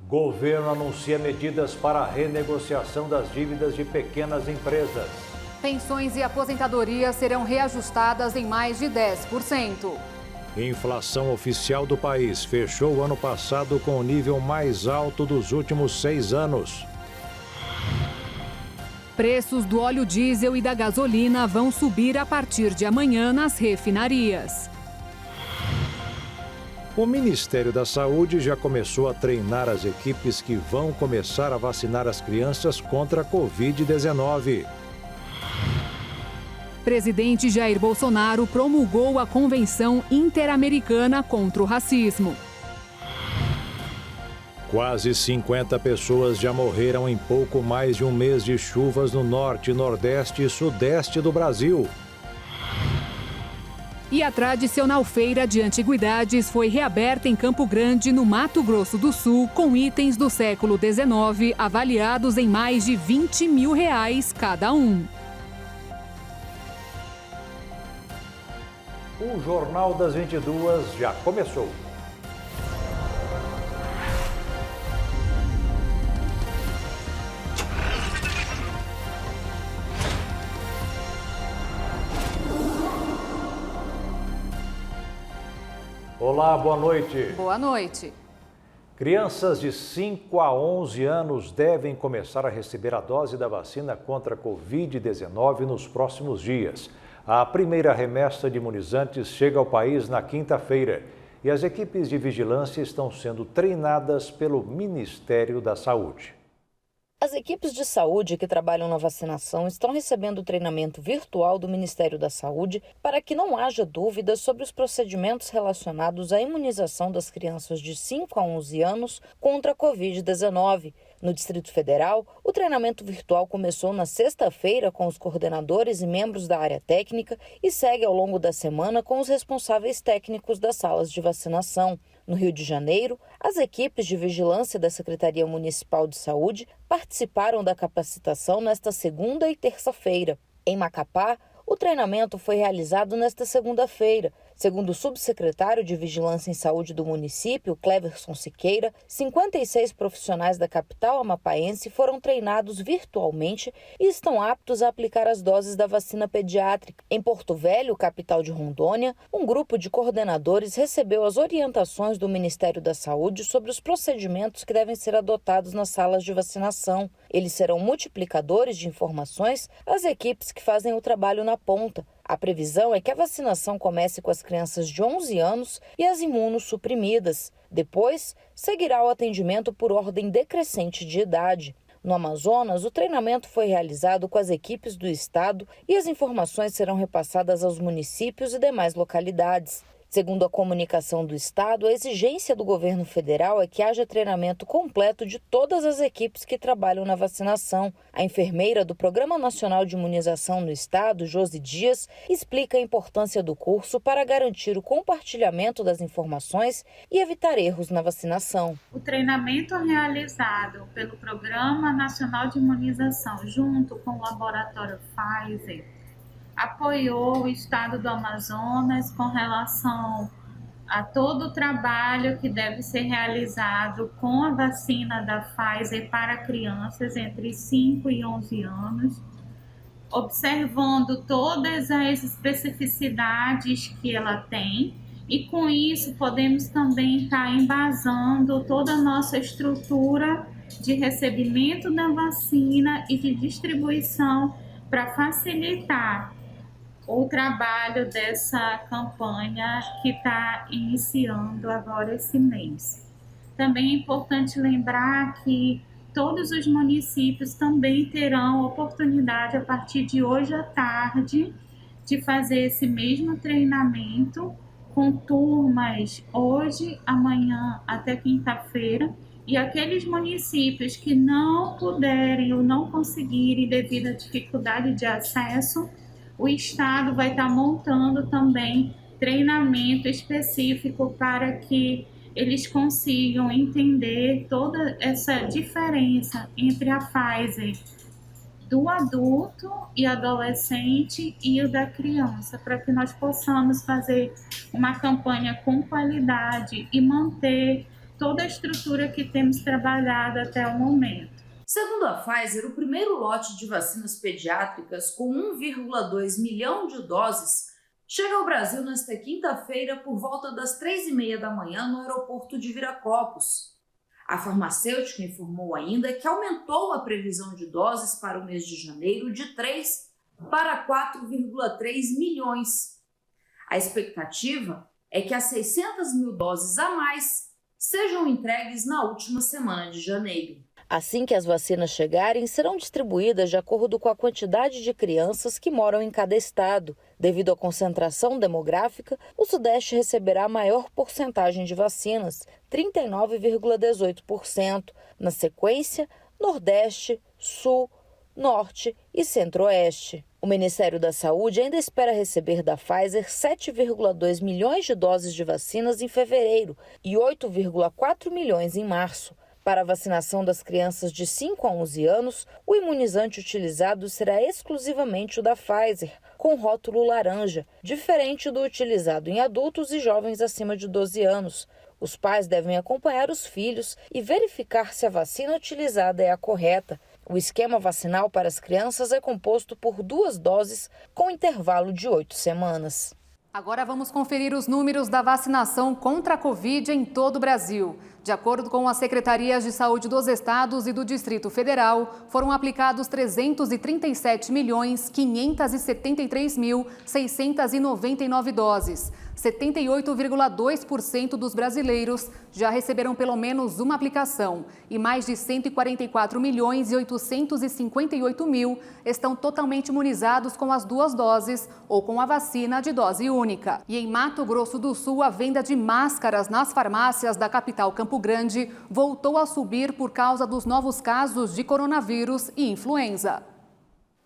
Governo anuncia medidas para a renegociação das dívidas de pequenas empresas. Pensões e aposentadorias serão reajustadas em mais de 10%. Inflação oficial do país fechou o ano passado com o nível mais alto dos últimos 6 anos. Preços do óleo diesel e da gasolina vão subir a partir de amanhã nas refinarias. O Ministério da Saúde já começou a treinar as equipes que vão começar a vacinar as crianças contra a Covid-19. Presidente Jair Bolsonaro promulgou a Convenção Interamericana contra o Racismo. Quase 50 pessoas já morreram em pouco mais de um mês de chuvas no norte, nordeste e sudeste do Brasil. E a tradicional feira de antiguidades foi reaberta em Campo Grande, no Mato Grosso do Sul, com itens do século XIX avaliados em mais de R$20 mil cada um. O Jornal das 22 já começou. Olá, boa noite. Boa noite. Crianças de 5 a 11 anos devem começar a receber a dose da vacina contra a Covid-19 nos próximos dias. A primeira remessa de imunizantes chega ao país na quinta-feira e as equipes de vigilância estão sendo treinadas pelo Ministério da Saúde. As equipes de saúde que trabalham na vacinação estão recebendo treinamento virtual do Ministério da Saúde para que não haja dúvidas sobre os procedimentos relacionados à imunização das crianças de 5 a 11 anos contra a Covid-19. No Distrito Federal, o treinamento virtual começou na sexta-feira com os coordenadores e membros da área técnica e segue ao longo da semana com os responsáveis técnicos das salas de vacinação. No Rio de Janeiro, as equipes de vigilância da Secretaria Municipal de Saúde participaram da capacitação nesta segunda e terça-feira. Em Macapá, o treinamento foi realizado nesta segunda-feira. Segundo o subsecretário de Vigilância em Saúde do município, Cleverson Siqueira, 56 profissionais da capital amapaense foram treinados virtualmente e estão aptos a aplicar as doses da vacina pediátrica. Em Porto Velho, capital de Rondônia, um grupo de coordenadores recebeu as orientações do Ministério da Saúde sobre os procedimentos que devem ser adotados nas salas de vacinação. Eles serão multiplicadores de informações às equipes que fazem o trabalho na ponta. A previsão é que a vacinação comece com as crianças de 11 anos e as imunossuprimidas. Depois, seguirá o atendimento por ordem decrescente de idade. No Amazonas, o treinamento foi realizado com as equipes do estado e as informações serão repassadas aos municípios e demais localidades. Segundo a comunicação do estado, a exigência do governo federal é que haja treinamento completo de todas as equipes que trabalham na vacinação. A enfermeira do Programa Nacional de Imunização no estado, Josi Dias, explica a importância do curso para garantir o compartilhamento das informações e evitar erros na vacinação. O treinamento realizado pelo Programa Nacional de Imunização junto com o laboratório Pfizer apoiou o estado do Amazonas com relação a todo o trabalho que deve ser realizado com a vacina da Pfizer para crianças entre 5 e 11 anos, observando todas as especificidades que ela tem, e com isso podemos também estar embasando toda a nossa estrutura de recebimento da vacina e de distribuição para facilitar o trabalho dessa campanha que está iniciando agora esse mês. Também é importante lembrar que todos os municípios também terão oportunidade, a partir de hoje à tarde, de fazer esse mesmo treinamento com turmas hoje, amanhã até quinta-feira, e aqueles municípios que não puderem ou não conseguirem devido à dificuldade de acesso, o estado vai estar montando também treinamento específico para que eles consigam entender toda essa diferença entre a Pfizer do adulto e adolescente e o da criança, para que nós possamos fazer uma campanha com qualidade e manter toda a estrutura que temos trabalhado até o momento. Segundo a Pfizer, o primeiro lote de vacinas pediátricas com 1,2 milhão de doses chega ao Brasil nesta quinta-feira por volta das 3h30 da manhã no aeroporto de Viracopos. A farmacêutica informou ainda que aumentou a previsão de doses para o mês de janeiro de 3 para 4,3 milhões. A expectativa é que as 600 mil doses a mais sejam entregues na última semana de janeiro. Assim que as vacinas chegarem, serão distribuídas de acordo com a quantidade de crianças que moram em cada estado. Devido à concentração demográfica, o Sudeste receberá a maior porcentagem de vacinas, 39,18%. Na sequência, Nordeste, Sul, Norte e Centro-Oeste. O Ministério da Saúde ainda espera receber da Pfizer 7,2 milhões de doses de vacinas em fevereiro e 8,4 milhões em março. Para a vacinação das crianças de 5 a 11 anos, o imunizante utilizado será exclusivamente o da Pfizer, com rótulo laranja, diferente do utilizado em adultos e jovens acima de 12 anos. Os pais devem acompanhar os filhos e verificar se a vacina utilizada é a correta. O esquema vacinal para as crianças é composto por 2 doses com intervalo de 8 semanas. Agora vamos conferir os números da vacinação contra a Covid em todo o Brasil. De acordo com as secretarias de saúde dos estados e do Distrito Federal, foram aplicados 337.573.699 doses. 78,2% dos brasileiros já receberam pelo menos uma aplicação e mais de 144.858.000 estão totalmente imunizados com as 2 doses ou com a vacina de dose única. E em Mato Grosso do Sul, a venda de máscaras nas farmácias da capital Campo Grande voltou a subir por causa dos novos casos de coronavírus e influenza.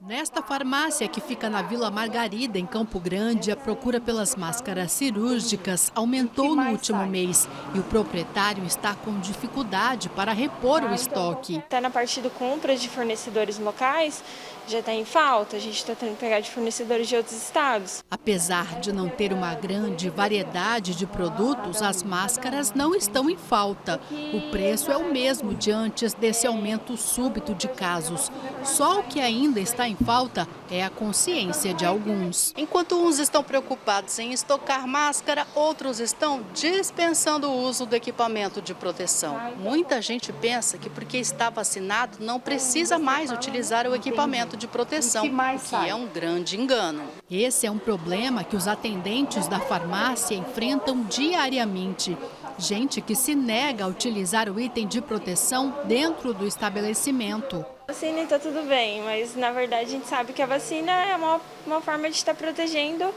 Nesta farmácia, que fica na Vila Margarida, em Campo Grande, a procura pelas máscaras cirúrgicas aumentou no último mês e o proprietário está com dificuldade para repor o estoque. Está na parte do compra de fornecedores locais, já está em falta, a gente está tendo que pegar de fornecedores de outros estados. Apesar de não ter uma grande variedade de produtos, as máscaras não estão em falta. O preço é o mesmo de antes desse aumento súbito de casos. Só o que ainda está em falta é a consciência de alguns. Enquanto uns estão preocupados em estocar máscara, outros estão dispensando o uso do equipamento de proteção. Muita gente pensa que porque está vacinado não precisa mais utilizar o equipamento de proteção, o que é um grande engano. Esse é um problema que os atendentes da farmácia enfrentam diariamente. Gente que se nega a utilizar o item de proteção dentro do estabelecimento. A vacina está tudo bem, mas na verdade a gente sabe que a vacina é uma forma de estar protegendo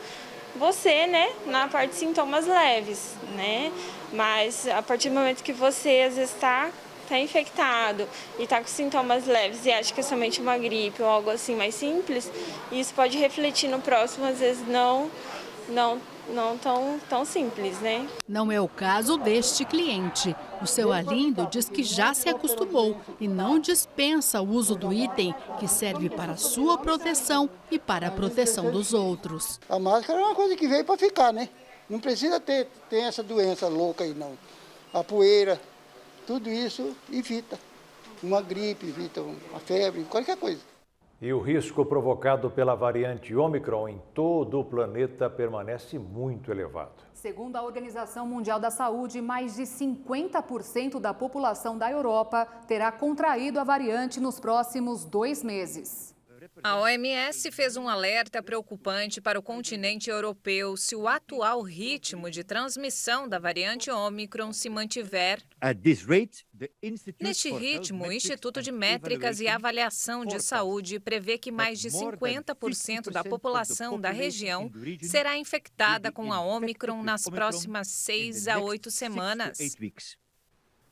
você, né, na parte de sintomas leves, né? Mas a partir do momento que você às vezes está infectado e está com sintomas leves e acha que é somente uma gripe ou algo assim mais simples, isso pode refletir no próximo, às vezes não tão simples, né? Não é o caso deste cliente. O seu Arlindo diz que já se acostumou e não dispensa o uso do item que serve para a sua proteção e para a proteção dos outros. A máscara é uma coisa que veio para ficar, né? Não precisa ter essa doença louca aí, não. A poeira, tudo isso evita. Uma gripe, evita uma febre, qualquer coisa. E o risco provocado pela variante Ômicron em todo o planeta permanece muito elevado. Segundo a Organização Mundial da Saúde, mais de 50% da população da Europa terá contraído a variante nos próximos 2 meses. A OMS fez um alerta preocupante para o continente europeu se o atual ritmo de transmissão da variante Ômicron se mantiver. Neste ritmo, o Instituto de Métricas e Avaliação de Saúde prevê que mais de 50% da população da região será infectada com a Ômicron nas próximas 6 a 8 semanas.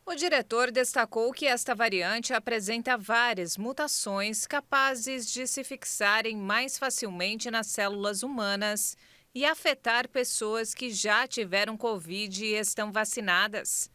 O diretor destacou que esta variante apresenta várias mutações capazes de se fixarem mais facilmente nas células humanas e afetar pessoas que já tiveram Covid e estão vacinadas.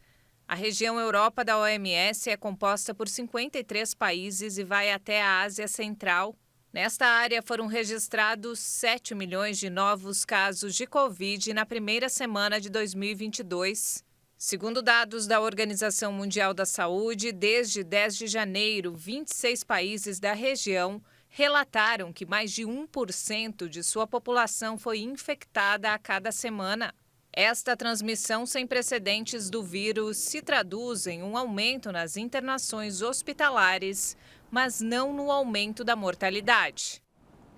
A região Europa da OMS é composta por 53 países e vai até a Ásia Central. Nesta área foram registrados 7 milhões de novos casos de Covid na primeira semana de 2022. Segundo dados da Organização Mundial da Saúde, desde 10 de janeiro, 26 países da região relataram que mais de 1% de sua população foi infectada a cada semana. Esta transmissão sem precedentes do vírus se traduz em um aumento nas internações hospitalares, mas não no aumento da mortalidade.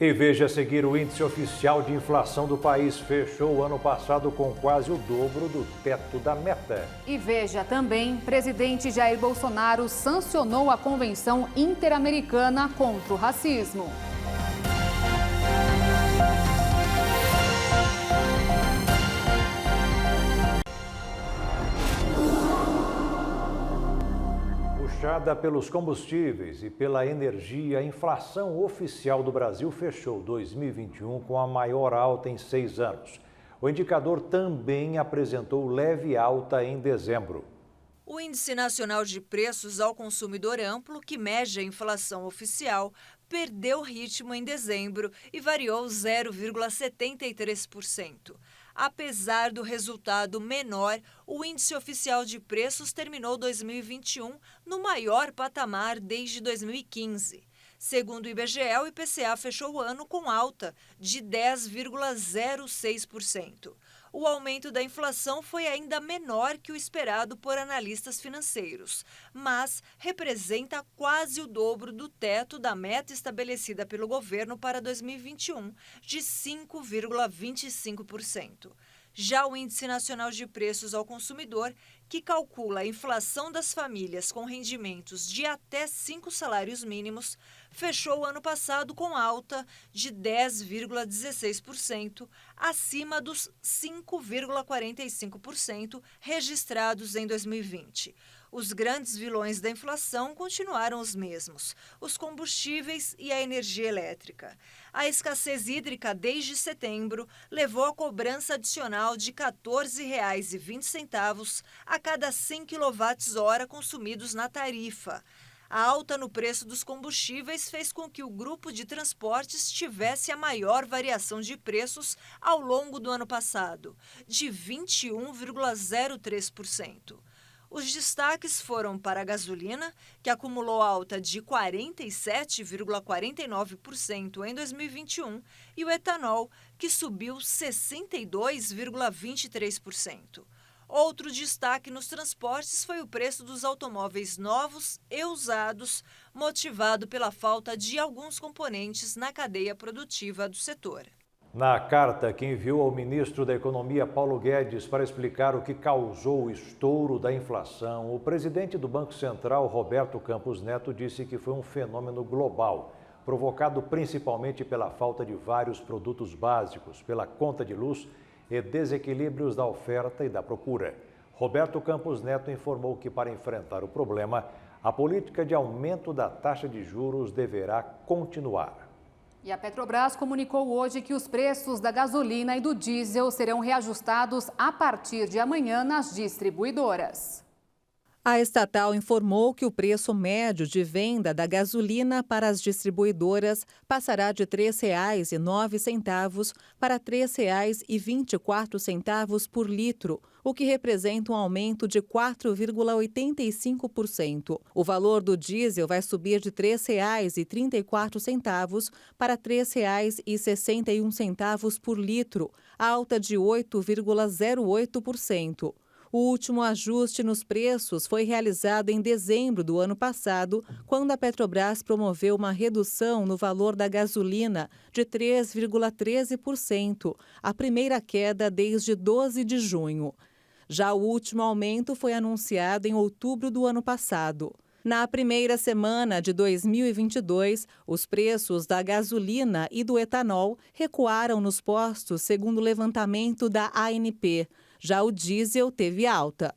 E veja a seguir, o índice oficial de inflação do país fechou o ano passado com quase o dobro do teto da meta. E veja também, presidente Jair Bolsonaro sancionou a Convenção Interamericana contra o Racismo. Puxada pelos combustíveis e pela energia, a inflação oficial do Brasil fechou 2021 com a maior alta em 6 anos. O indicador também apresentou leve alta em dezembro. O Índice Nacional de Preços ao Consumidor Amplo, que mede a inflação oficial, perdeu ritmo em dezembro e variou 0,73%. Apesar do resultado menor, o Índice Oficial de Preços terminou 2021 no maior patamar desde 2015. Segundo o IBGE, o IPCA fechou o ano com alta de 10,06%. O aumento da inflação foi ainda menor que o esperado por analistas financeiros, mas representa quase o dobro do teto da meta estabelecida pelo governo para 2021, de 5,25%. Já o Índice Nacional de Preços ao Consumidor, que calcula a inflação das famílias com rendimentos de até 5 salários mínimos, fechou o ano passado com alta de 10,16%, acima dos 5,45% registrados em 2020. Os grandes vilões da inflação continuaram os mesmos: os combustíveis e a energia elétrica. A escassez hídrica desde setembro levou a cobrança adicional de R$ 14,20 a cada 100 kWh consumidos na tarifa. A alta no preço dos combustíveis fez com que o grupo de transportes tivesse a maior variação de preços ao longo do ano passado, de 21,03%. Os destaques foram para a gasolina, que acumulou alta de 47,49% em 2021, e o etanol, que subiu 62,23%. Outro destaque nos transportes foi o preço dos automóveis novos e usados, motivado pela falta de alguns componentes na cadeia produtiva do setor. Na carta que enviou ao ministro da Economia, Paulo Guedes, para explicar o que causou o estouro da inflação, o presidente do Banco Central, Roberto Campos Neto, disse que foi um fenômeno global, provocado principalmente pela falta de vários produtos básicos, pela conta de luz e desequilíbrios da oferta e da procura. Roberto Campos Neto informou que, para enfrentar o problema, a política de aumento da taxa de juros deverá continuar. E a Petrobras comunicou hoje que os preços da gasolina e do diesel serão reajustados a partir de amanhã nas distribuidoras. A estatal informou que o preço médio de venda da gasolina para as distribuidoras passará de R$ 3,09 para R$ 3,24 por litro, o que representa um aumento de 4,85%. O valor do diesel vai subir de R$ 3,34 para R$ 3,61 por litro, alta de 8,08%. O último ajuste nos preços foi realizado em dezembro do ano passado, quando a Petrobras promoveu uma redução no valor da gasolina de 3,13%, a primeira queda desde 12 de junho. Já o último aumento foi anunciado em outubro do ano passado. Na primeira semana de 2022, os preços da gasolina e do etanol recuaram nos postos, segundo o levantamento da ANP. Já o diesel teve alta.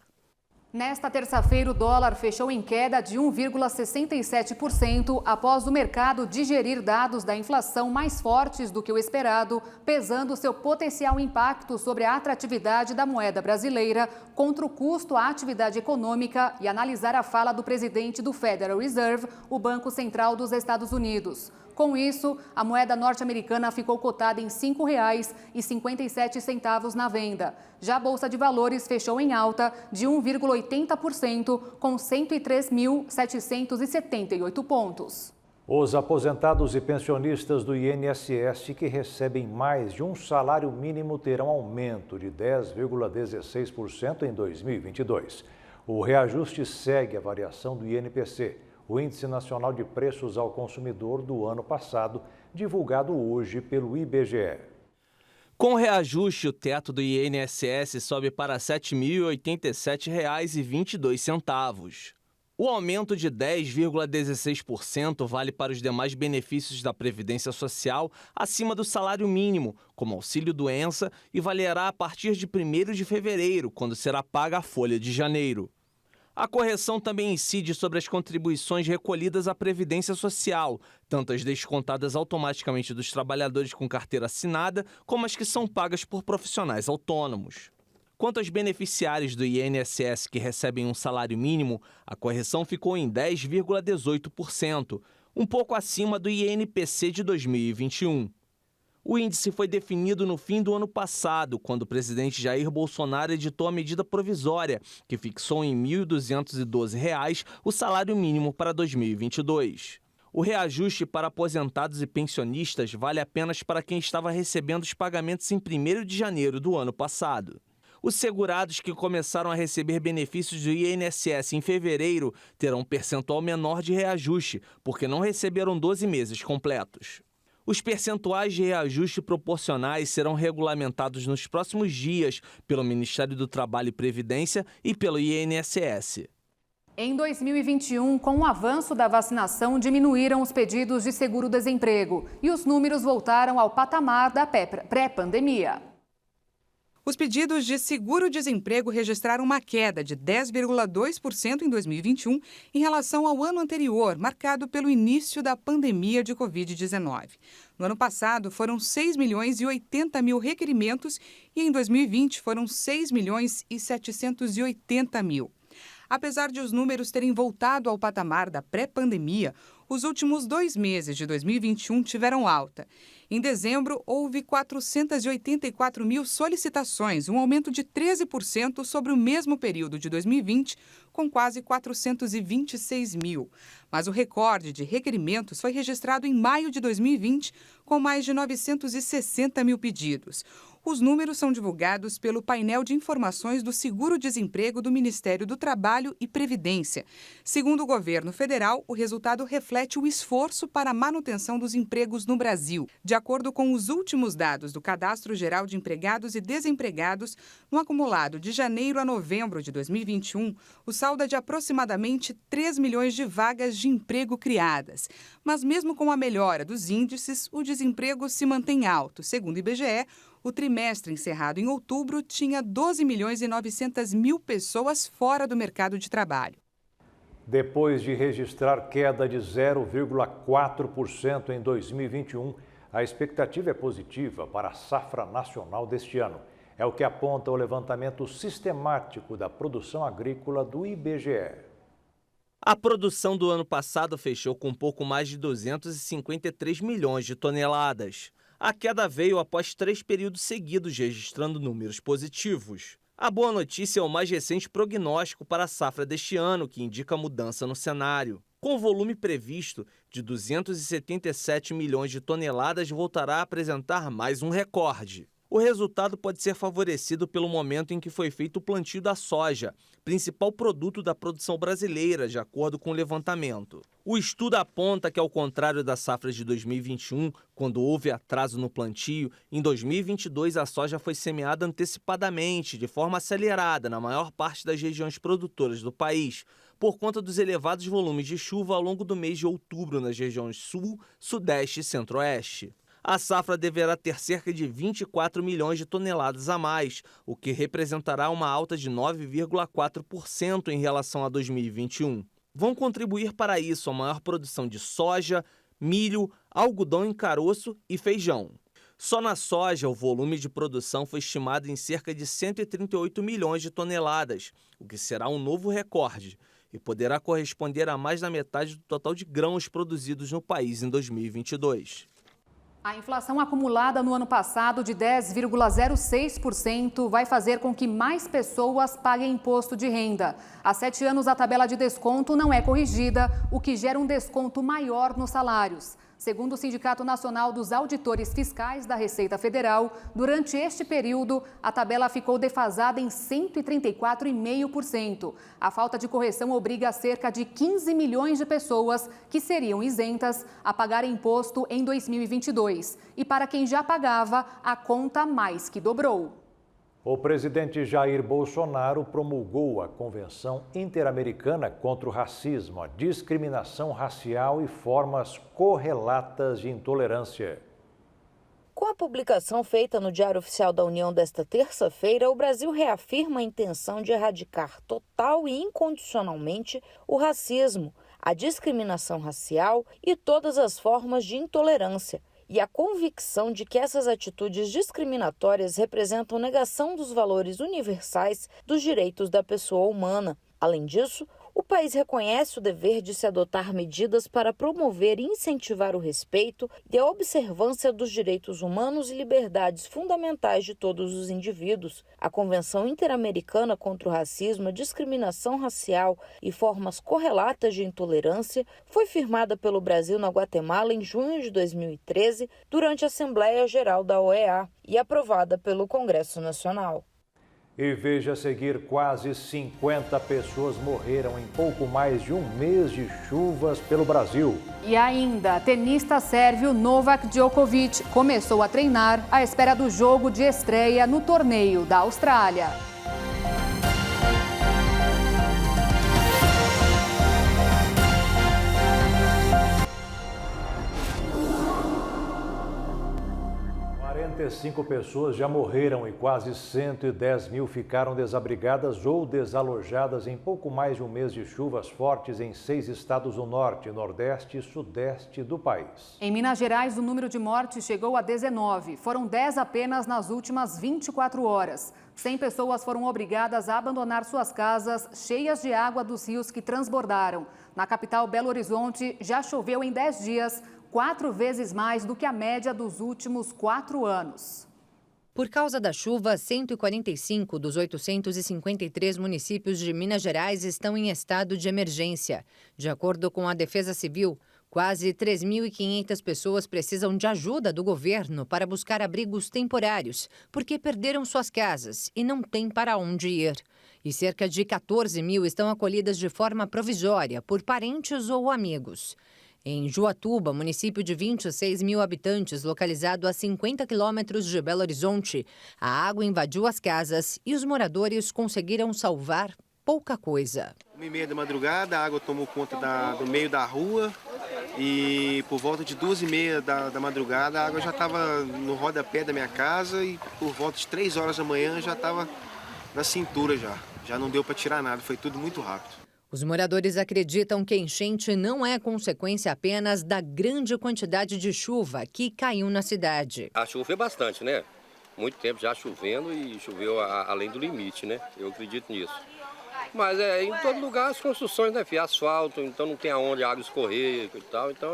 Nesta terça-feira, o dólar fechou em queda de 1,67% após o mercado digerir dados da inflação mais fortes do que o esperado, pesando seu potencial impacto sobre a atratividade da moeda brasileira contra o custo à atividade econômica e analisar a fala do presidente do Federal Reserve, o Banco Central dos Estados Unidos. Com isso, a moeda norte-americana ficou cotada em R$ 5,57 na venda. Já a Bolsa de Valores fechou em alta de 1,80%, com 103.778 pontos. Os aposentados e pensionistas do INSS que recebem mais de um salário mínimo terão aumento de 10,16% em 2022. O reajuste segue a variação do INPC, o Índice Nacional de Preços ao Consumidor do ano passado, divulgado hoje pelo IBGE. Com o reajuste, o teto do INSS sobe para R$ 7.087,22. O aumento de 10,16% vale para os demais benefícios da Previdência Social acima do salário mínimo, como auxílio-doença, e valerá a partir de 1º de fevereiro, quando será paga a folha de janeiro. A correção também incide sobre as contribuições recolhidas à Previdência Social, tanto as descontadas automaticamente dos trabalhadores com carteira assinada, como as que são pagas por profissionais autônomos. Quanto aos beneficiários do INSS que recebem um salário mínimo, a correção ficou em 10,18%, um pouco acima do INPC de 2021. O índice foi definido no fim do ano passado, quando o presidente Jair Bolsonaro editou a medida provisória, que fixou em R$ 1.212 o salário mínimo para 2022. O reajuste para aposentados e pensionistas vale apenas para quem estava recebendo os pagamentos em 1º de janeiro do ano passado. Os segurados que começaram a receber benefícios do INSS em fevereiro terão um percentual menor de reajuste, porque não receberam 12 meses completos. Os percentuais de reajuste proporcionais serão regulamentados nos próximos dias pelo Ministério do Trabalho e Previdência e pelo INSS. Em 2021, com o avanço da vacinação, diminuíram os pedidos de seguro-desemprego e os números voltaram ao patamar da pré-pandemia. Os pedidos de seguro-desemprego registraram uma queda de 10,2% em 2021 em relação ao ano anterior, marcado pelo início da pandemia de Covid-19. No ano passado, foram 6.080.000 requerimentos e em 2020 foram 6.780.000. Apesar de os números terem voltado ao patamar da pré-pandemia, os últimos 2 meses de 2021 tiveram alta. Em dezembro, houve 484.000 solicitações, um aumento de 13% sobre o mesmo período de 2020, com quase 426.000. Mas o recorde de requerimentos foi registrado em maio de 2020, com mais de 960.000 pedidos. Os números são divulgados pelo painel de informações do Seguro-Desemprego do Ministério do Trabalho e Previdência. Segundo o governo federal, o resultado reflete o esforço para a manutenção dos empregos no Brasil. De acordo com os últimos dados do Cadastro Geral de Empregados e Desempregados, no acumulado de janeiro a novembro de 2021, o saldo é de aproximadamente 3 milhões de vagas de emprego criadas. Mas mesmo com a melhora dos índices, o desemprego se mantém alto. Segundo o IBGE, o trimestre encerrado em outubro tinha 12.900.000 pessoas fora do mercado de trabalho. Depois de registrar queda de 0,4% em 2021, a expectativa é positiva para a safra nacional deste ano. É o que aponta o levantamento sistemático da produção agrícola do IBGE. A produção do ano passado fechou com um pouco mais de 253 milhões de toneladas. A queda veio após 3 períodos seguidos registrando números positivos. A boa notícia é o mais recente prognóstico para a safra deste ano, que indica mudança no cenário. Com o volume previsto de 277 milhões de toneladas, voltará a apresentar mais um recorde. O resultado pode ser favorecido pelo momento em que foi feito o plantio da soja, principal produto da produção brasileira, de acordo com o levantamento. O estudo aponta que, ao contrário da safra de 2021, quando houve atraso no plantio, em 2022 a soja foi semeada antecipadamente, de forma acelerada, na maior parte das regiões produtoras do país, por conta dos elevados volumes de chuva ao longo do mês de outubro nas regiões Sul, Sudeste e Centro-Oeste. A safra deverá ter cerca de 24 milhões de toneladas a mais, o que representará uma alta de 9,4% em relação a 2021. Vão contribuir para isso a maior produção de soja, milho, algodão em caroço e feijão. Só na soja, o volume de produção foi estimado em cerca de 138 milhões de toneladas, o que será um novo recorde. e poderá corresponder a mais da metade do total de grãos produzidos no país em 2022. A inflação acumulada no ano passado de 10,06% vai fazer com que mais pessoas paguem imposto de renda. Há 7 anos, a tabela de desconto não é corrigida, o que gera um desconto maior nos salários. Segundo o Sindicato Nacional dos Auditores Fiscais da Receita Federal, durante este período, a tabela ficou defasada em 134,5%. A falta de correção obriga cerca de 15 milhões de pessoas que seriam isentas a pagar imposto em 2022. E para quem já pagava, a conta mais que dobrou. O presidente Jair Bolsonaro promulgou a Convenção Interamericana contra o Racismo, a Discriminação Racial e Formas Correlatas de Intolerância. Com a publicação feita no Diário Oficial da União desta terça-feira, o Brasil reafirma a intenção de erradicar total e incondicionalmente o racismo, a discriminação racial e todas as formas de intolerância, e a convicção de que essas atitudes discriminatórias representam negação dos valores universais dos direitos da pessoa humana. Além disso, o país reconhece o dever de se adotar medidas para promover e incentivar o respeito e a observância dos direitos humanos e liberdades fundamentais de todos os indivíduos. A Convenção Interamericana contra o Racismo, a Discriminação Racial e Formas Correlatas de Intolerância foi firmada pelo Brasil na Guatemala em junho de 2013, durante a Assembleia Geral da OEA, e aprovada pelo Congresso Nacional. E veja a seguir, quase 50 pessoas morreram em pouco mais de um mês de chuvas pelo Brasil. E ainda, tenista sérvio Novak Djokovic começou a treinar à espera do jogo de estreia no torneio da Austrália. Cinco pessoas já morreram e quase 110 mil ficaram desabrigadas ou desalojadas em pouco mais de um mês de chuvas fortes em 6 estados do norte, nordeste e sudeste do país. Em Minas Gerais, o número de mortes chegou a 19. Foram 10 apenas nas últimas 24 horas. 100 pessoas foram obrigadas a abandonar suas casas cheias de água dos rios que transbordaram. Na capital Belo Horizonte, já choveu em 10 dias, 4 vezes mais do que a média dos últimos 4 anos. Por causa da chuva, 145 dos 853 municípios de Minas Gerais estão em estado de emergência. De acordo com a Defesa Civil, quase 3.500 pessoas precisam de ajuda do governo para buscar abrigos temporários, porque perderam suas casas e não têm para onde ir. E cerca de 14 mil estão acolhidas de forma provisória por parentes ou amigos. Em Juatuba, município de 26 mil habitantes, localizado a 50 quilômetros de Belo Horizonte, a água invadiu as casas e os moradores conseguiram salvar pouca coisa. 1h30 da madrugada, a água tomou conta do meio da rua e por volta de 2h30 da madrugada, a água já estava no rodapé da minha casa e por volta de 3 horas da manhã já estava na cintura já. Já não deu para tirar nada, foi tudo muito rápido. Os moradores acreditam que a enchente não é consequência apenas da grande quantidade de chuva que caiu na cidade. A chuva foi bastante, né? Muito tempo já chovendo e choveu além do limite, né? Eu acredito nisso. Mas em todo lugar as construções, né? Asfalto, então não tem aonde a água escorrer e tal. Então,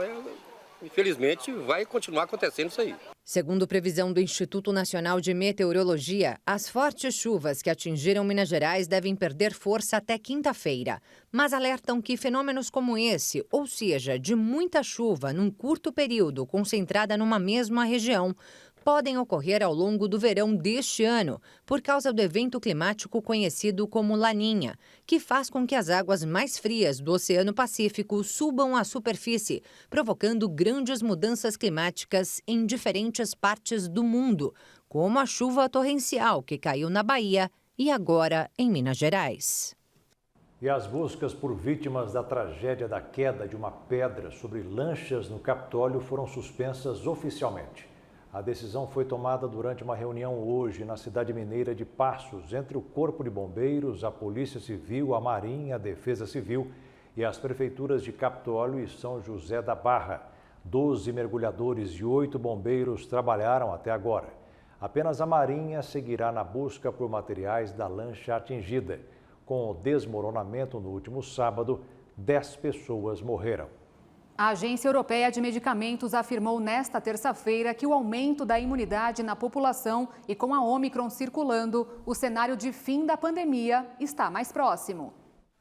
infelizmente, vai continuar acontecendo isso aí. Segundo previsão do Instituto Nacional de Meteorologia, as fortes chuvas que atingiram Minas Gerais devem perder força até quinta-feira. Mas alertam que fenômenos como esse, ou seja, de muita chuva num curto período concentrada numa mesma região, podem ocorrer ao longo do verão deste ano, por causa do evento climático conhecido como Laninha, que faz com que as águas mais frias do Oceano Pacífico subam à superfície, provocando grandes mudanças climáticas em diferentes partes do mundo, como a chuva torrencial que caiu na Bahia e agora em Minas Gerais. E as buscas por vítimas da tragédia da queda de uma pedra sobre lanchas no Capitólio foram suspensas oficialmente. A decisão foi tomada durante uma reunião hoje na cidade mineira de Passos, entre o Corpo de Bombeiros, a Polícia Civil, a Marinha, a Defesa Civil e as prefeituras de Capitólio e São José da Barra. 12 mergulhadores e 8 bombeiros trabalharam até agora. Apenas a Marinha seguirá na busca por materiais da lancha atingida. Com o desmoronamento no último sábado, 10 pessoas morreram. A Agência Europeia de Medicamentos afirmou nesta terça-feira que o aumento da imunidade na população e com a Ômicron circulando, o cenário de fim da pandemia está mais próximo.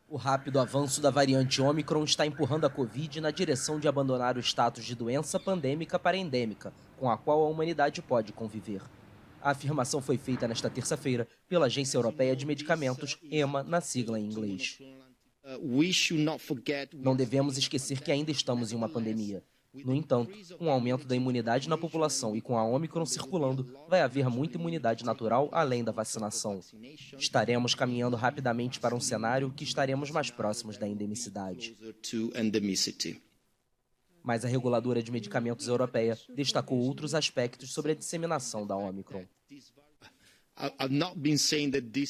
O rápido avanço da variante Ômicron está empurrando a Covid na direção de abandonar o status de doença pandêmica para endêmica, com a qual a humanidade pode conviver. A afirmação foi feita nesta terça-feira pela Agência Europeia de Medicamentos, EMA, na sigla em inglês. Não devemos esquecer que ainda estamos em uma pandemia. No entanto, com o aumento da imunidade na população e com a Ômicron circulando, vai haver muita imunidade natural além da vacinação. Estaremos caminhando rapidamente para um cenário que estaremos mais próximos da endemicidade. Mas a reguladora de medicamentos europeia destacou outros aspectos sobre a disseminação da Ômicron.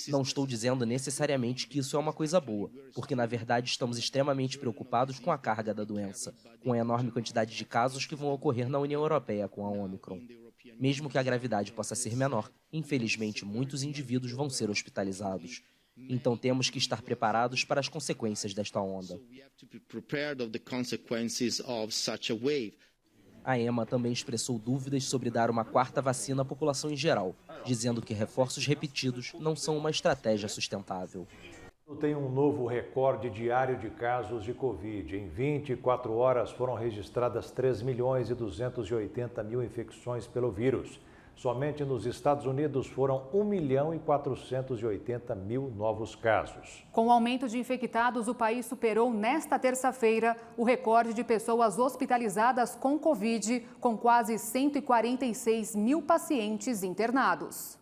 Não estou dizendo necessariamente que isso é uma coisa boa, porque na verdade estamos extremamente preocupados com a carga da doença, com a enorme quantidade de casos que vão ocorrer na União Europeia com a Ômicron. Mesmo que a gravidade possa ser menor, infelizmente muitos indivíduos vão ser hospitalizados. Então temos que estar preparados para as consequências desta onda. A EMA também expressou dúvidas sobre dar uma quarta vacina à população em geral, dizendo que reforços repetidos não são uma estratégia sustentável. Tem um novo recorde diário de casos de Covid. Em 24 horas foram registradas 3.280.000 infecções pelo vírus. Somente nos Estados Unidos foram 1.480.000 novos casos. Com o aumento de infectados, o país superou nesta terça-feira o recorde de pessoas hospitalizadas com Covid, com quase 146 mil pacientes internados.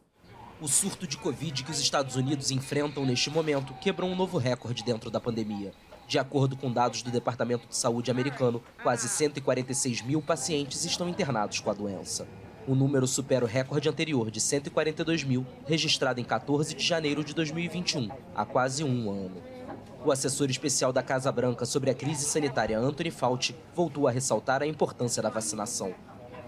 O surto de Covid que os Estados Unidos enfrentam neste momento quebrou um novo recorde dentro da pandemia. De acordo com dados do Departamento de Saúde americano, quase 146 mil pacientes estão internados com a doença. O número supera o recorde anterior de 142 mil, registrado em 14 de janeiro de 2021, há quase um ano. O assessor especial da Casa Branca sobre a crise sanitária, Anthony Fauci, voltou a ressaltar a importância da vacinação.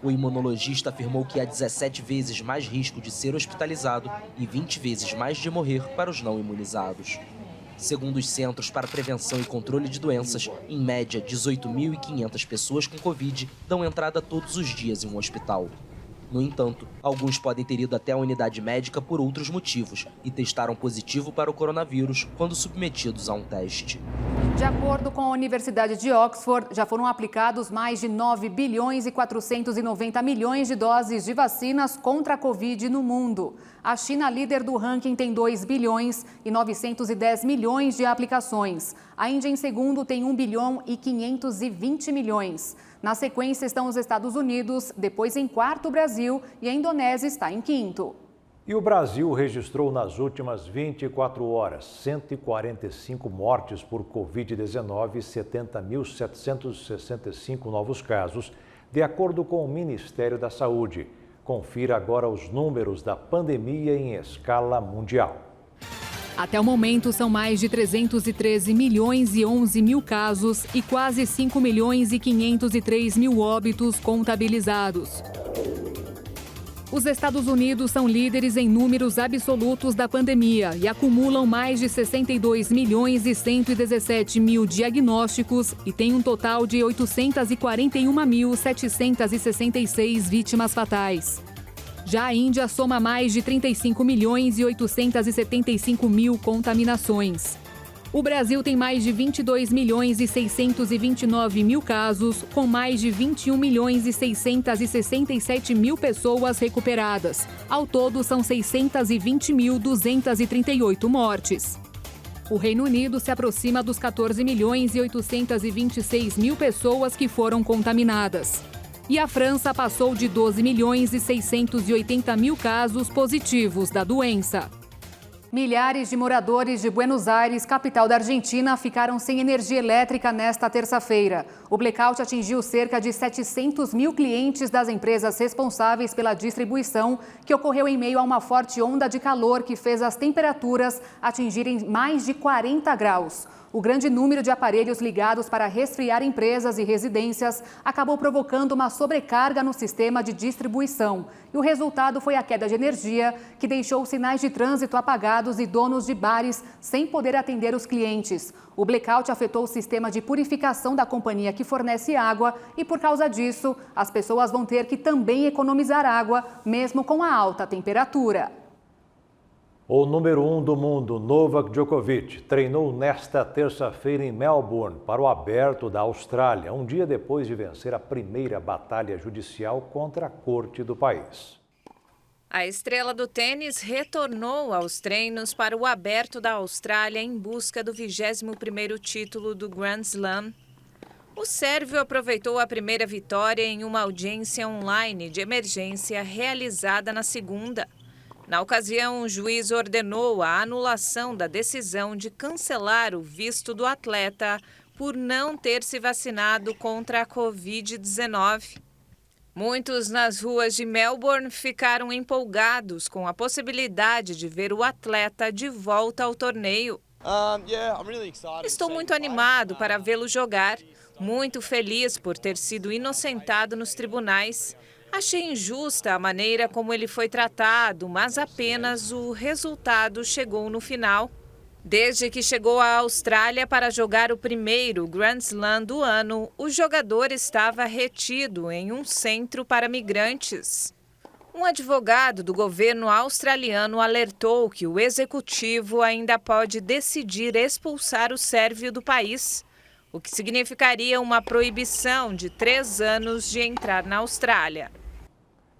O imunologista afirmou que há 17 vezes mais risco de ser hospitalizado e 20 vezes mais de morrer para os não imunizados. Segundo os Centros para Prevenção e Controle de Doenças, em média, 18.500 pessoas com Covid dão entrada todos os dias em um hospital. No entanto, alguns podem ter ido até a unidade médica por outros motivos e testaram positivo para o coronavírus quando submetidos a um teste. De acordo com a Universidade de Oxford, já foram aplicados mais de 9 bilhões e 490 milhões de doses de vacinas contra a Covid no mundo. A China, líder do ranking, tem 2 bilhões e 910 milhões de aplicações. A Índia, em segundo, tem 1 bilhão e 520 milhões. Na sequência estão os Estados Unidos, depois em quarto o Brasil e a Indonésia está em quinto. E o Brasil registrou nas últimas 24 horas 145 mortes por Covid-19 e 70.765 novos casos, de acordo com o Ministério da Saúde. Confira agora os números da pandemia em escala mundial. Até o momento, são mais de 313 milhões e 11 mil casos e quase 5 milhões e 503 mil óbitos contabilizados. Os Estados Unidos são líderes em números absolutos da pandemia e acumulam mais de 62 milhões e 117 mil diagnósticos e tem um total de 841.766 vítimas fatais. Já a Índia soma mais de 35 milhões e 875 mil contaminações. O Brasil tem mais de 22 milhões e 629 mil casos, com mais de 21 milhões e 667 mil pessoas recuperadas. Ao todo, são 620.238 mortes. O Reino Unido se aproxima dos 14 milhões e 826 mil pessoas que foram contaminadas. E a França passou de 12 milhões e 680 mil casos positivos da doença. Milhares de moradores de Buenos Aires, capital da Argentina, ficaram sem energia elétrica nesta terça-feira. O blackout atingiu cerca de 700 mil clientes das empresas responsáveis pela distribuição, que ocorreu em meio a uma forte onda de calor que fez as temperaturas atingirem mais de 40 graus. O grande número de aparelhos ligados para resfriar empresas e residências acabou provocando uma sobrecarga no sistema de distribuição. E o resultado foi a queda de energia, que deixou sinais de trânsito apagados e donos de bares sem poder atender os clientes. O blackout afetou o sistema de purificação da companhia que fornece água e, por causa disso, as pessoas vão ter que também economizar água, mesmo com a alta temperatura. O número 1 do mundo, Novak Djokovic, treinou nesta terça-feira em Melbourne para o Aberto da Austrália, um dia depois de vencer a primeira batalha judicial contra a corte do país. A estrela do tênis retornou aos treinos para o Aberto da Austrália em busca do 21º título do Grand Slam. O sérvio aproveitou a primeira vitória em uma audiência online de emergência realizada na segunda. Na ocasião, o juiz ordenou a anulação da decisão de cancelar o visto do atleta por não ter se vacinado contra a Covid-19. Muitos nas ruas de Melbourne ficaram empolgados com a possibilidade de ver o atleta de volta ao torneio. Estou muito animado para vê-lo jogar, muito feliz por ter sido inocentado nos tribunais. Achei injusta a maneira como ele foi tratado, mas apenas o resultado chegou no final. Desde que chegou à Austrália para jogar o primeiro Grand Slam do ano, o jogador estava retido em um centro para migrantes. Um advogado do governo australiano alertou que o executivo ainda pode decidir expulsar o sérvio do país, o que significaria uma proibição de 3 anos de entrar na Austrália.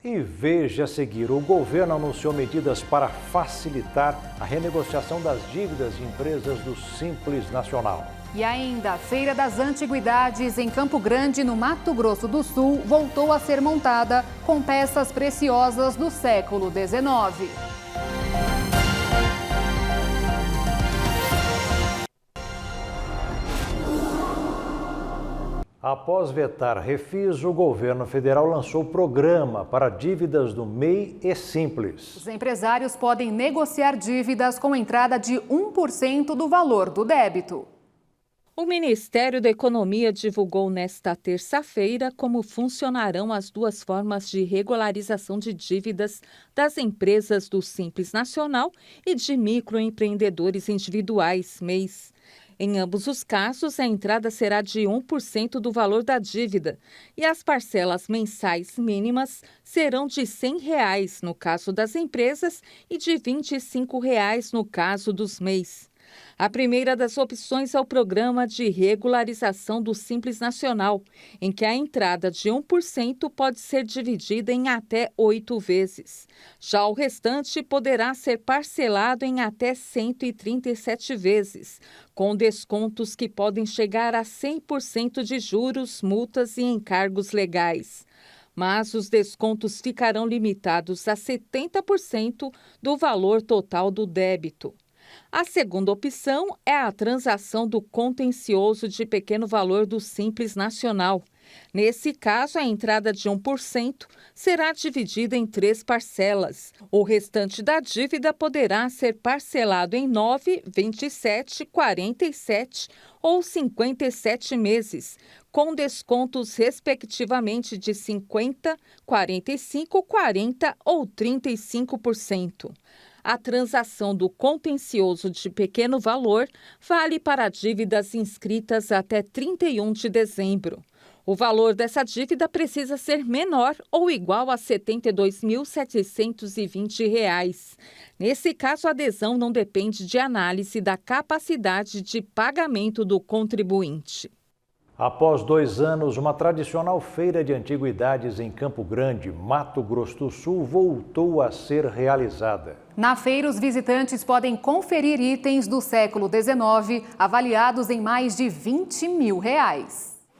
E veja a seguir, o governo anunciou medidas para facilitar a renegociação das dívidas de empresas do Simples Nacional. E ainda, a Feira das Antiguidades em Campo Grande, no Mato Grosso do Sul, voltou a ser montada com peças preciosas do século XIX. Após vetar refis, o governo federal lançou o programa para dívidas do MEI e Simples. Os empresários podem negociar dívidas com entrada de 1% do valor do débito. O Ministério da Economia divulgou nesta terça-feira como funcionarão as duas formas de regularização de dívidas das empresas do Simples Nacional e de microempreendedores individuais, MEIs. Em ambos os casos, a entrada será de 1% do valor da dívida e as parcelas mensais mínimas serão de R$ 100 no caso das empresas e de R$ 25 no caso dos MEIs. A primeira das opções é o programa de regularização do Simples Nacional, em que a entrada de 1% pode ser dividida em até 8 vezes. Já o restante poderá ser parcelado em até 137 vezes, com descontos que podem chegar a 100% de juros, multas e encargos legais. Mas os descontos ficarão limitados a 70% do valor total do débito. A segunda opção é a transação do contencioso de pequeno valor do Simples Nacional. Nesse caso, a entrada de 1% será dividida em 3 parcelas. O restante da dívida poderá ser parcelado em 9, 27, 47 ou 57 meses, com descontos respectivamente de 50%, 45%, 40% ou 35%. A transação do contencioso de pequeno valor vale para dívidas inscritas até 31 de dezembro. O valor dessa dívida precisa ser menor ou igual a R$ 72.720. Nesse caso, a adesão não depende de análise da capacidade de pagamento do contribuinte. Após 2 anos, uma tradicional feira de antiguidades em Campo Grande, Mato Grosso do Sul, voltou a ser realizada. Na feira, os visitantes podem conferir itens do século XIX, avaliados em mais de R$ 20 mil.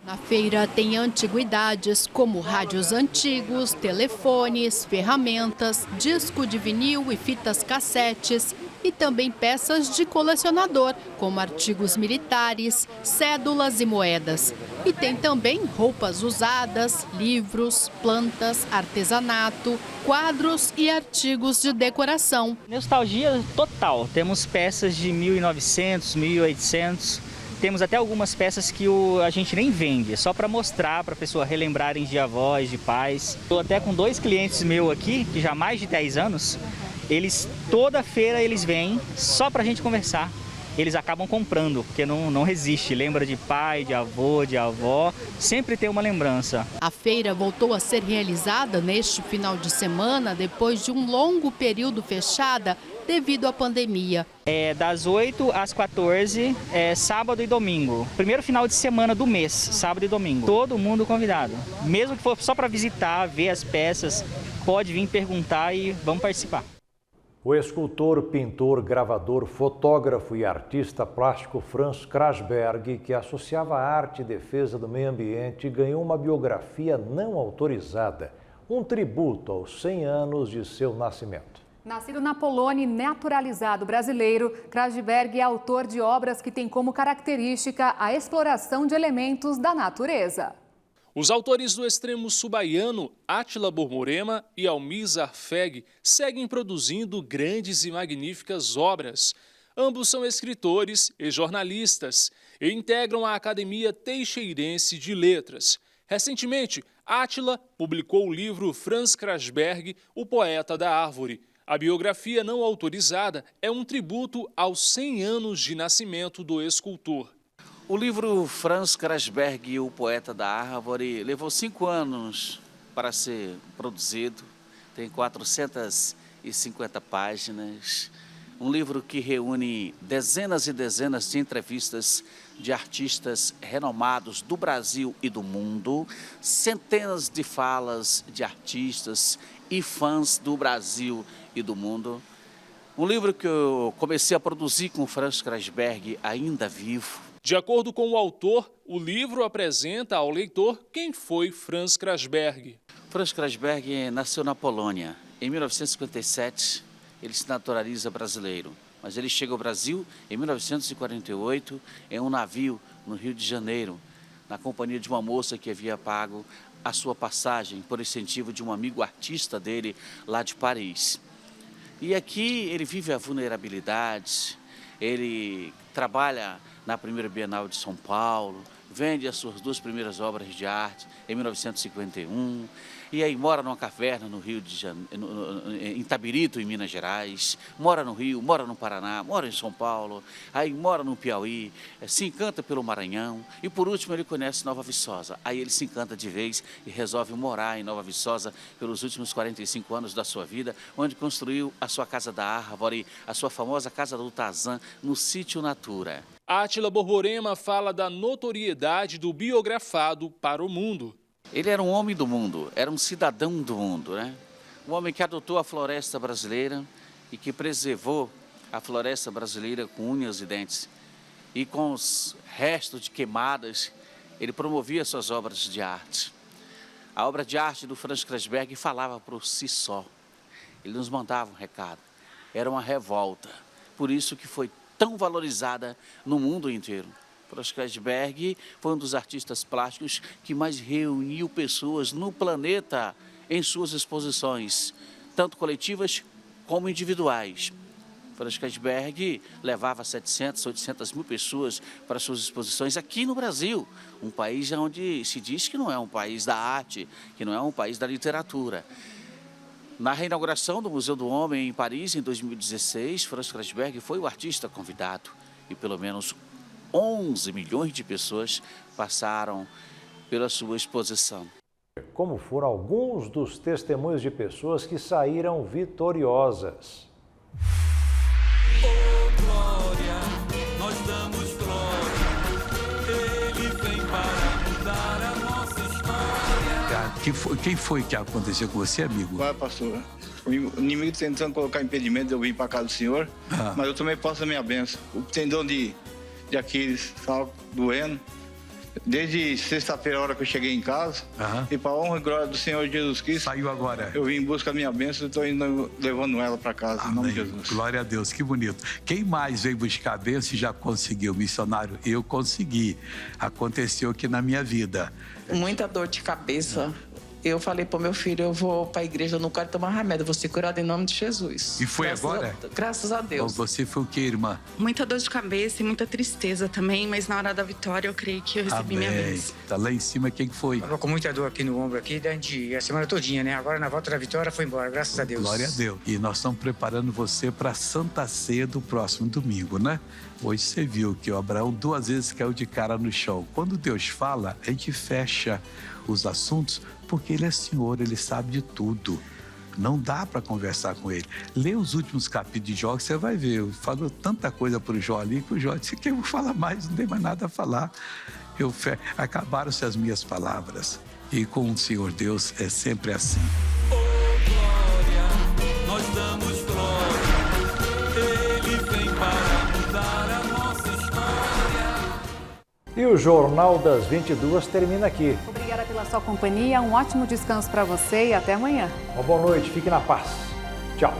Na feira tem antiguidades como rádios antigos, telefones, ferramentas, disco de vinil e fitas cassetes e também peças de colecionador, como artigos militares, cédulas e moedas. E tem também roupas usadas, livros, plantas, artesanato, quadros e artigos de decoração. Nostalgia total. Temos peças de 1900, 1800. Temos até algumas peças que a gente nem vende, é só para mostrar, para a pessoa relembrarem de avós, de pais. Estou até com 2 clientes meus aqui, que já há mais de 10 anos, toda feira eles vêm só para a gente conversar. Eles acabam comprando, porque não resiste, lembra de pai, de avô, de avó, sempre tem uma lembrança. A feira voltou a ser realizada neste final de semana, depois de um longo período fechada devido à pandemia. Das 8 às 14, sábado e domingo. Primeiro final de semana do mês, sábado e domingo. Todo mundo convidado. Mesmo que for só para visitar, ver as peças, pode vir perguntar e vamos participar. O escultor, pintor, gravador, fotógrafo e artista plástico Franz Krasberg, que associava a arte e defesa do meio ambiente, ganhou uma biografia não autorizada, um tributo aos 100 anos de seu nascimento. Nascido na Polônia e naturalizado brasileiro, Krasberg é autor de obras que têm como característica a exploração de elementos da natureza. Os autores do extremo sul-baiano, Átila Borborema e Almir Arfeg, seguem produzindo grandes e magníficas obras. Ambos são escritores e jornalistas e integram a Academia Teixeirense de Letras. Recentemente, Átila publicou o livro Franz Krasberg, o Poeta da Árvore. A biografia não autorizada é um tributo aos 100 anos de nascimento do escultor. O livro Franz Krasberg, o Poeta da Árvore, levou 5 anos para ser produzido. Tem 450 páginas. Um livro que reúne dezenas e dezenas de entrevistas de artistas renomados do Brasil e do mundo, centenas de falas de artistas e fãs do Brasil e do mundo. Um livro que eu comecei a produzir com Franz Krasberg ainda vivo. De acordo com o autor, o livro apresenta ao leitor quem foi Franz Krasberg. Franz Krasberg nasceu na Polônia. Em 1957, ele se naturaliza brasileiro. Mas ele chega ao Brasil em 1948 em um navio no Rio de Janeiro, na companhia de uma moça que havia pago a sua passagem por incentivo de um amigo artista dele lá de Paris. E aqui ele vive a vulnerabilidade, ele trabalha na primeira Bienal de São Paulo, vende as suas 2 primeiras obras de arte em 1951, e aí mora numa caverna no Rio de Janeiro, em Itabirito, em Minas Gerais, mora no Rio, mora no Paraná, mora em São Paulo, aí mora no Piauí, se encanta pelo Maranhão, e por último ele conhece Nova Viçosa. Aí ele se encanta de vez e resolve morar em Nova Viçosa pelos últimos 45 anos da sua vida, onde construiu a sua Casa da Árvore, a sua famosa Casa do Tazan, no sítio Natura. Átila Borborema fala da notoriedade do biografado para o mundo. Ele era um homem do mundo, era um cidadão do mundo, né? Um homem que adotou a floresta brasileira e que preservou a floresta brasileira com unhas e dentes. E com os restos de queimadas, ele promovia suas obras de arte. A obra de arte do Franz Krasberg falava por si só. Ele nos mandava um recado. Era uma revolta. Por isso que foi tão valorizada no mundo inteiro. Franz Krasberg foi um dos artistas plásticos que mais reuniu pessoas no planeta em suas exposições, tanto coletivas como individuais. Franz Krasberg levava 700, 800 mil pessoas para suas exposições aqui no Brasil, um país onde se diz que não é um país da arte, que não é um país da literatura. Na reinauguração do Museu do Homem em Paris, em 2016, Franz Krasberg foi o artista convidado e pelo menos 11 milhões de pessoas passaram pela sua exposição. Como foram alguns dos testemunhos de pessoas que saíram vitoriosas. Oh, glória, nós damos glória, ele vem para mudar a nossa história. Quem foi que aconteceu com você, amigo? Vai, pastor. O inimigo tentando colocar impedimento de eu vir para casa do Senhor, mas eu também posso a minha bênção. O tendão de Aquiles estava doendo. Desde sexta-feira, a hora que eu cheguei em casa, e para a honra e glória do Senhor Jesus Cristo, saiu agora. Eu vim em busca da minha bênção e estou indo levando ela para casa, em nome de Jesus. Glória a Deus, que bonito. Quem mais veio buscar a bênção e já conseguiu, missionário? Eu consegui. Aconteceu aqui na minha vida. Muita dor de cabeça, eu falei pro meu filho, eu vou pra igreja, eu não quero tomar remédio, eu vou ser curado em nome de Jesus. E foi agora? Graças a Deus. Você foi o que, irmã? Muita dor de cabeça e muita tristeza também, mas na hora da vitória eu creio que eu recebi minha bênção. Tá lá em cima, quem foi? Tava com muita dor aqui no ombro, aqui, durante a semana todinha, né? Agora na volta da vitória foi embora, graças a Deus. Glória a Deus. E nós estamos preparando você para Santa Ceia do próximo domingo, né? Hoje você viu que o Abraão 2 vezes caiu de cara no chão. Quando Deus fala, a gente fecha os assuntos, porque Ele é Senhor, Ele sabe de tudo. Não dá para conversar com Ele. Lê os últimos capítulos de Jó, que você vai ver. Eu falo tanta coisa para o Jó ali, que o Jó disse que eu vou falar mais, não tem mais nada a falar. Acabaram-se as minhas palavras. E com o Senhor Deus é sempre assim. Nós damos glória, Ele vem para mudar a nossa história. E o Jornal das 22 termina aqui. Obrigada pela sua companhia, um ótimo descanso para você e até amanhã. Uma boa noite, fique na paz. Tchau.